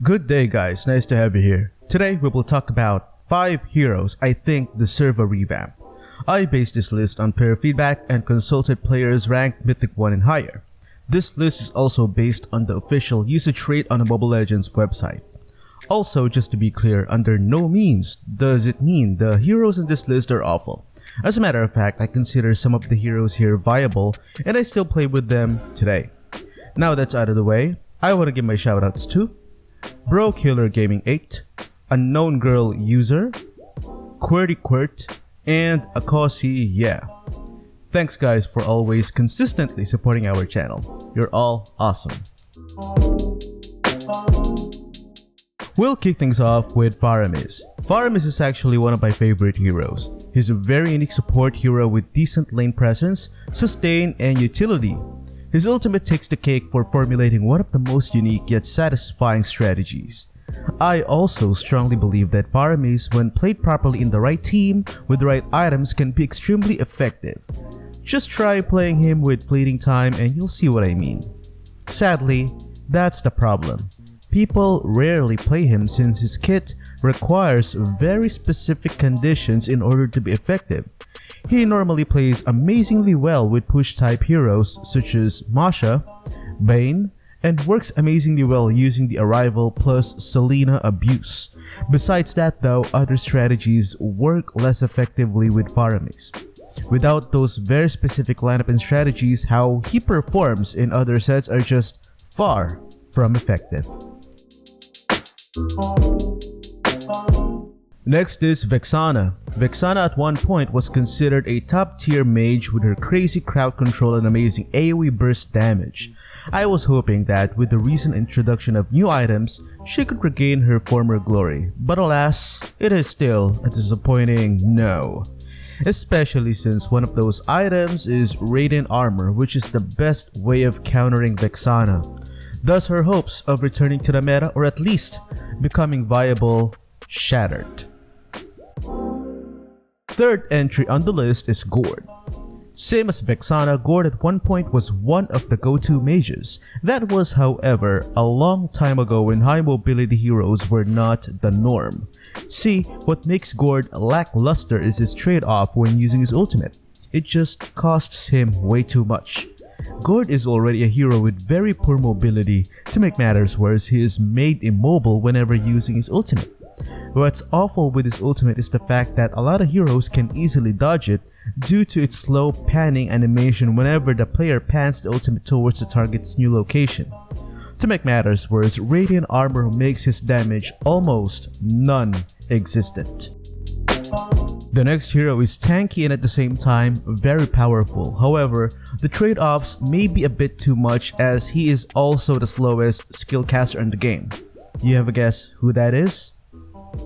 Good day guys, nice to have you here. Today we will talk about 5 heroes I think deserve a revamp. I based this list on player feedback and consulted players ranked Mythic 1 and higher. This list is also based on the official usage rate on the Mobile Legends website. Also, just to be clear, under no means does it mean the heroes in this list are awful. As a matter of fact, I consider some of the heroes here viable and I still play with them today. Now that's out of the way, I want to give my shoutouts to Bro Killer Gaming 8, Unknown Girl User, QWERTY, and Akosi Yeah. Thanks guys for always consistently supporting our channel. You're all awesome. We'll kick things off with Faramis. Faramis is actually one of my favorite heroes. He's a very unique support hero with decent lane presence, sustain, and utility. His ultimate takes the cake for formulating one of the most unique yet satisfying strategies. I also strongly believe that Faramis, when played properly in the right team with the right items, can be extremely effective. Just try playing him with fleeting time and you'll see what I mean. Sadly, that's the problem. People rarely play him since his kit requires very specific conditions in order to be effective. He normally plays amazingly well with push type heroes such as Masha, Bane, and works amazingly well using the Arrival plus Selena abuse. Besides that though, other strategies work less effectively with Faramis. Without those very specific lineup and strategies, how he performs in other sets are just far from effective. Next is Vexana. Vexana at one point was considered a top tier mage with her crazy crowd control and amazing AoE burst damage. I was hoping that with the recent introduction of new items, she could regain her former glory, but alas, it is still a disappointing no. Especially since one of those items is Radiant Armor, which is the best way of countering Vexana. Thus her hopes of returning to the meta, or at least becoming viable, shattered. Third entry on the list is Gord. Same as Vexana, Gord at one point was one of the go-to mages. That was, however, a long time ago when high mobility heroes were not the norm. See, what makes Gord lackluster is his trade-off when using his ultimate. It just costs him way too much. Gord is already a hero with very poor mobility. To make matters worse, he is made immobile whenever using his ultimate. What's awful with his ultimate is the fact that a lot of heroes can easily dodge it due to its slow panning animation whenever the player pans the ultimate towards the target's new location. To make matters worse, Radiant Armor makes his damage almost non-existent. The next hero is tanky and at the same time very powerful. However, the trade-offs may be a bit too much as he is also the slowest skill caster in the game. You have a guess who that is?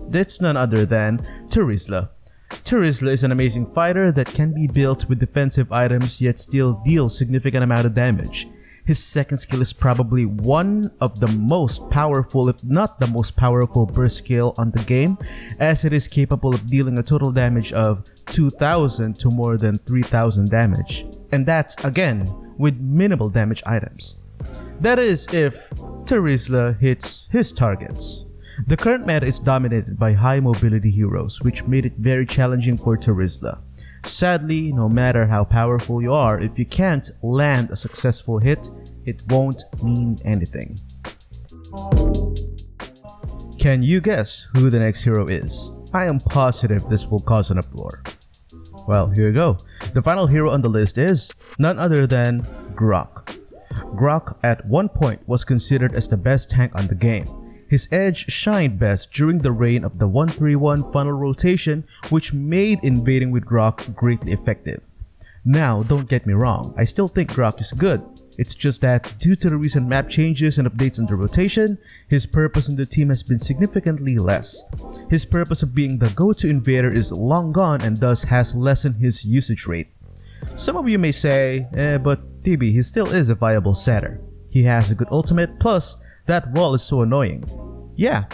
That's none other than Terizla. Terizla is an amazing fighter that can be built with defensive items yet still deal significant amount of damage. His second skill is probably one of the most powerful, if not the most powerful burst skill on the game, as it is capable of dealing a total damage of 2000 to more than 3000 damage. And that's again with minimal damage items. That is if Terizla hits his targets. The current meta is dominated by high mobility heroes, which made it very challenging for Terizla. Sadly, no matter how powerful you are, if you can't land a successful hit, it won't mean anything. Can you guess who the next hero is? I am positive this will cause an uproar. Well, here you go. The final hero on the list is none other than Grok. Grok at one point was considered as the best tank on the game. His edge shined best during the reign of the 1-3-1 funnel rotation, which made invading with Grok greatly effective. Now, don't get me wrong, I still think Grok is good. It's just that due to the recent map changes and updates on the rotation, his purpose in the team has been significantly less. His purpose of being the go-to invader is long gone and thus has lessened his usage rate. Some of you may say, but TB, he still is a viable setter. He has a good ultimate, plus that wall is so annoying. Yeah,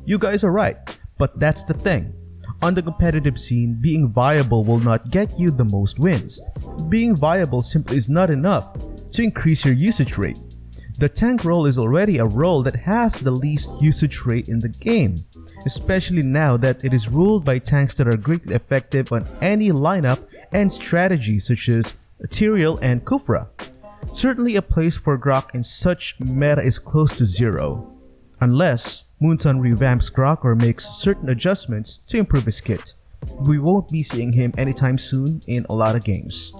you guys are right, but that's the thing. On the competitive scene, being viable will not get you the most wins. Being viable simply is not enough to increase your usage rate. The tank role is already a role that has the least usage rate in the game, especially now that it is ruled by tanks that are greatly effective on any lineup and strategy such as Ethereal and Kufra. Certainly a place for Grok in such meta is close to zero, unless MOONTON revamps Grok or makes certain adjustments to improve his kit. We won't be seeing him anytime soon in a lot of games.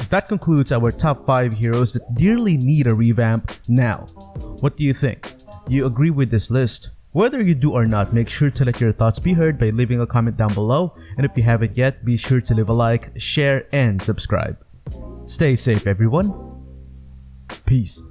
That concludes our top 5 heroes that dearly need a revamp now. What do you think? Do you agree with this list? Whether you do or not, make sure to let your thoughts be heard by leaving a comment down below, and if you haven't yet, be sure to leave a like, share, and subscribe. Stay safe everyone. Peace.